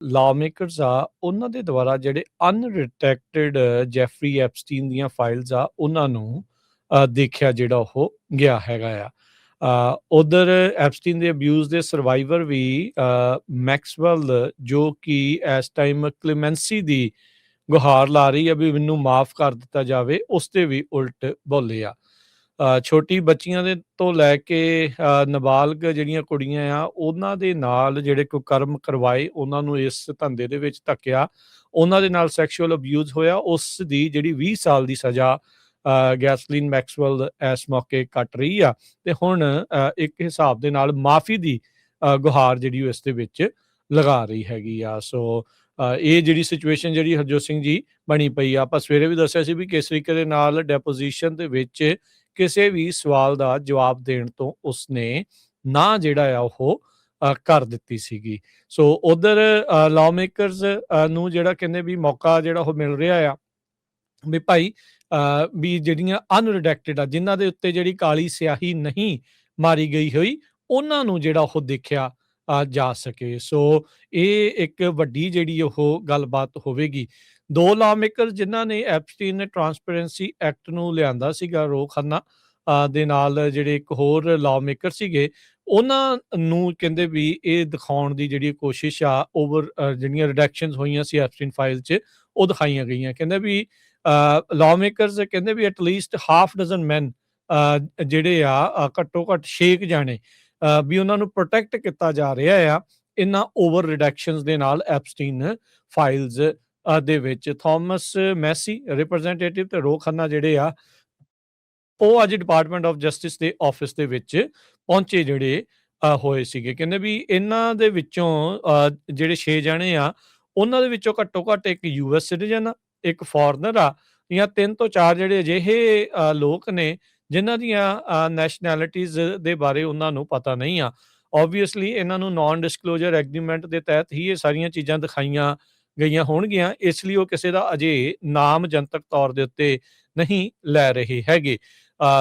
Law makers ਆ, ਉਹਨਾਂ ਦੇ ਦੁਆਰਾ ਜਿਹੜੇ ਅਨਡਿਟੈਕਟਿਡ ਜੈਫਰੀ ਐਪਸਟੀਨ ਦੀਆਂ ਫਾਈਲਸ ਆ, ਉਹਨਾਂ ਨੂੰ ਦੇਖਿਆ ਜਿਹੜਾ ਉਹ ਗਿਆ ਹੈਗਾ ਆ। ਉਧਰ ਐਪਸਟੀਨ ਦੇ ਅਬਿਊਜ਼ ਦੇ ਸਰਵਾਈਵਰ ਵੀ ਮੈਕਸਵੈਲ, ਜੋ ਕਿ ਇਸ ਟਾਈਮ ਕਲੇਮੈਂਸੀ ਦੀ ਗੁਹਾਰ ਲਾ ਰਹੀ ਆ ਵੀ ਮੈਨੂੰ ਮਾਫ ਕਰ ਦਿੱਤਾ ਜਾਵੇ, ਉਸ ਤੇ ਵੀ ਉਲਟ ਬੋਲੇ ਆ। ਛੋਟੀ ਬੱਚੀਆਂ ਦੇ ਤੋਂ ਲੈ ਕੇ ਨਾਬਾਲਗ ਜਿਹੜੀਆਂ ਕੁੜੀਆਂ ਆ, ਉਹਨਾਂ ਦੇ ਨਾਲ ਜਿਹੜੇ ਕੁਕਰਮ ਕਰਵਾਏ, ਉਹਨਾਂ ਨੂੰ ਇਸ ਧੰਦੇ ਦੇ ਵਿੱਚ ਧੱਕਿਆ, ਉਹਨਾਂ ਦੇ ਨਾਲ ਸੈਕਸ਼ੂਅਲ ਅਬਿਊਜ਼ ਹੋਇਆ, ਉਸ ਦੀ ਜਿਹੜੀ 20 ਸਾਲ ਦੀ ਸਜ਼ਾ ਗੈਸਲੀਨ ਮੈਕਸਵੈਲ ਇਸ ਮੌਕੇ ਕੱਟ ਰਹੀ ਆ, ਤੇ ਹੁਣ ਇੱਕ ਹਿਸਾਬ ਦੇ ਨਾਲ ਮਾਫੀ ਦੀ ਗੁਹਾਰ ਜਿਹੜੀ ਉਹ ਇਸ ਦੇ ਵਿੱਚ ਲਗਾ ਰਹੀ ਹੈਗੀ ਆ। ਸੋ ਇਹ ਜਿਹੜੀ ਸਿਚੁਏਸ਼ਨ ਜਿਹੜੀ ਹਰਜੋਤ ਸਿੰਘ ਜੀ ਬਣੀ ਪਈ ਆ, ਆਪਾਂ ਸਵੇਰੇ ਵੀ ਦੱਸਿਆ ਸੀ ਵੀ ਕਿਸ ਤਰੀਕੇ ਦੇ ਨਾਲ ਡੈਪੋਜੀਸ਼ਨ ਦੇ ਵਿੱਚ ਕਿਸੇ ਵੀ ਸਵਾਲ ਦਾ ਜਵਾਬ ਦੇਣ ਤੋਂ ਉਸਨੇ ਨਾ ਜਿਹੜਾ ਆ ਉਹ ਕਰ ਦਿੱਤੀ ਸੀਗੀ। ਸੋ ਉਧਰ ਲਾਅ ਮੇਕਰਸ ਨੂੰ ਜਿਹੜਾ ਕਹਿੰਦੇ ਵੀ ਮੌਕਾ ਜਿਹੜਾ ਉਹ ਮਿਲ ਰਿਹਾ ਆ ਵੀ ਭਾਈ ਵੀ ਜਿਹੜੀਆਂ ਅਨਰਿਡੈਕਟਿਡ ਆ, ਜਿਨ੍ਹਾਂ ਦੇ ਉੱਤੇ ਜਿਹੜੀ ਕਾਲੀ ਸਿਆਹੀ ਨਹੀਂ ਮਾਰੀ ਗਈ ਹੋਈ, ਉਹਨਾਂ ਨੂੰ ਜਿਹੜਾ ਉਹ ਦੇਖਿਆ ਜਾ ਸਕੇ। ਸੋ ਇਹ ਇੱਕ ਵੱਡੀ ਜਿਹੜੀ ਉਹ ਗੱਲਬਾਤ ਹੋਵੇਗੀ। 2 ਲਾਅ ਮੇਕਰ ਜਿਨ੍ਹਾਂ ਨੇ ਐਪਸਟੀਨ ਟਰਾਂਸਪੇਰੈਂਸੀ ਐਕਟ ਨੂੰ ਲਿਆਂਦਾ ਸੀਗਾ, ਰੋਕ ਖੰਨਾ ਦੇ ਨਾਲ ਜਿਹੜੇ ਇੱਕ ਹੋਰ ਲਾਅ ਮੇਕਰ ਸੀਗੇ, ਉਹਨਾਂ ਨੂੰ ਕਹਿੰਦੇ ਵੀ ਇਹ ਦਿਖਾਉਣ ਦੀ ਜਿਹੜੀ ਕੋਸ਼ਿਸ਼ ਆ, ਜਿਹੜੀਆਂ ਰਿਡੈਕਸ਼ਨਸ ਹੋਈਆਂ ਸੀ ਐਪਸਟੀਨ ਫਾਈਲ 'ਚ, ਉਹ ਦਿਖਾਈਆਂ ਗਈਆਂ। ਕਹਿੰਦੇ ਵੀ ਲਾਅ ਮੇਕਰਸ ਕਹਿੰਦੇ ਵੀ ਐਟਲੀਸਟ ਹਾਫ ਡਜ਼ਨ ਮੈਨ ਜਿਹੜੇ ਆ ਘੱਟੋ ਘੱਟ 6 ਜਾਣੇ ਵੀ ਉਹਨਾਂ ਨੂੰ ਪ੍ਰੋਟੈਕਟ ਕੀਤਾ ਜਾ ਰਿਹਾ ਆ ਇਹਨਾਂ ਓਵਰ ਰਿਡੈਕਸ਼ਨਸ ਦੇ ਨਾਲ ਐਪਸਟੀਨ ਫਾਈਲਸ ਦੇ ਵਿੱਚ। ਥਾਮਸ ਮੈਸੀ ਰਿਪਰੈਜ਼ੈਂਟੇਟਿਵ ਤੇ ਰੋਕ ਖੰਨਾ ਜਿਹੜੇ ਆ, ਉਹ ਅੱਜ ਡਿਪਾਰਟਮੈਂਟ ਆਫ ਜਸਟਿਸ ਦੇ ਆਫਿਸ ਦੇ ਵਿੱਚ ਪਹੁੰਚੇ ਜਿਹੜੇ ਹੋਏ ਸੀਗੇ। ਕਹਿੰਦੇ ਵੀ ਇਹਨਾਂ ਦੇ ਵਿੱਚੋਂ ਜਿਹੜੇ 6 ਜਣੇ ਆ, ਉਹਨਾਂ ਦੇ ਵਿੱਚੋਂ ਘੱਟੋ ਘੱਟ ਇੱਕ US ਸਿਟੀਜ਼ਨ ਆ, ਇੱਕ ਫੋਰਨਰ ਆ, ਜਾਂ 3 ਤੋਂ 4 ਜਿਹੜੇ ਅਜਿਹੇ ਲੋਕ ਨੇ ਜਿਨ੍ਹਾਂ ਦੀਆਂ ਨੈਸ਼ਨੈਲਿਟੀਜ਼ ਦੇ ਬਾਰੇ ਉਹਨਾਂ ਨੂੰ ਪਤਾ ਨਹੀਂ ਆ। ਓਬਵੀਅਸਲੀ ਇਹਨਾਂ ਨੂੰ ਨਾਨ ਡਿਸਕਲੋਜ਼ਰ ਐਗਰੀਮੈਂਟ ਦੇ ਤਹਿਤ ਹੀ ਇਹ ਸਾਰੀਆਂ ਚੀਜ਼ਾਂ ਦਿਖਾਈਆਂ ਗਈਆਂ ਹੋਣਗੀਆਂ, ਇਸ ਲਈ ਉਹ ਕਿਸੇ ਦਾ ਅਜੇ ਨਾਮ ਜਨਤਕ ਤੌਰ ਦੇ ਉੱਤੇ ਨਹੀਂ ਲੈ ਰਹੇ ਹੈਗੇ।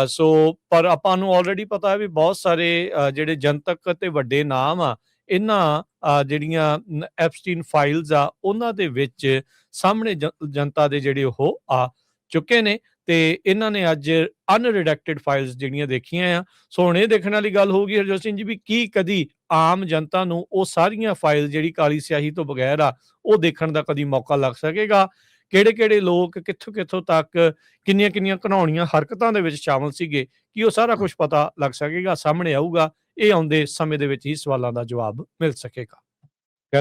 ਸੋ ਪਰ ਆਪਾਂ ਨੂੰ ਆਲਰੇਡੀ ਪਤਾ ਹੈ ਵੀ ਬਹੁਤ ਸਾਰੇ ਜਿਹੜੇ ਜਨਤਕ ਤੇ ਵੱਡੇ ਨਾਮ ਆ, ਇਹਨਾਂ ਜਿਹੜੀਆਂ ਐਪਸਟੀਨ ਫਾਈਲਸ ਆ, ਉਹਨਾਂ ਦੇ ਵਿੱਚ ਸਾਹਮਣੇ ਜਨਤਾ ਦੇ ਜਿਹੜੇ ਉਹ ਆ ਚੁੱਕੇ ਨੇ, ਤੇ ਇਹਨਾਂ ਨੇ ਅੱਜ ਅਨਰਿਡੈਕਟਿਡ ਫਾਈਲਸ ਜਿਹੜੀਆਂ ਦੇਖੀਆਂ ਆ। ਸੋ ਹੁਣ ਇਹ ਦੇਖਣ ਵਾਲੀ ਗੱਲ ਹੋਊਗੀ ਹਰਜੋਤ ਸਿੰਘ ਜੀ ਵੀ ਕੀ ਕਦੀ ਆਮ ਜਨਤਾ ਨੂੰ ਉਹ ਸਾਰੀਆਂ ਫਾਈਲ ਜਿਹੜੀ ਕਾਲੀ ਸਿਆਹੀ ਤੋਂ ਬਗੈਰ ਆ, ਉਹ ਦੇਖਣ ਦਾ ਕਦੀ ਮੌਕਾ ਲੱਗ ਸਕੇਗਾ? ਕਿਹੜੇ ਲੋਕ ਕਿੱਥੋਂ ਤੱਕ ਕਿੰਨੀਆਂ ਘਿਨਾਉਣੀਆਂ ਹਰਕਤਾਂ ਦੇ ਵਿੱਚ ਸ਼ਾਮਲ ਸੀਗੇ, ਕੀ ਉਹ ਸਾਰਾ ਕੁਝ ਪਤਾ ਲੱਗ ਸਕੇਗਾ, ਸਾਹਮਣੇ ਆਊਗਾ? ਇਹ ਆਉਂਦੇ ਸਮੇਂ ਦੇ ਵਿੱਚ ਹੀ ਸਵਾਲਾਂ ਦਾ ਜਵਾਬ ਮਿਲ ਸਕੇਗਾ।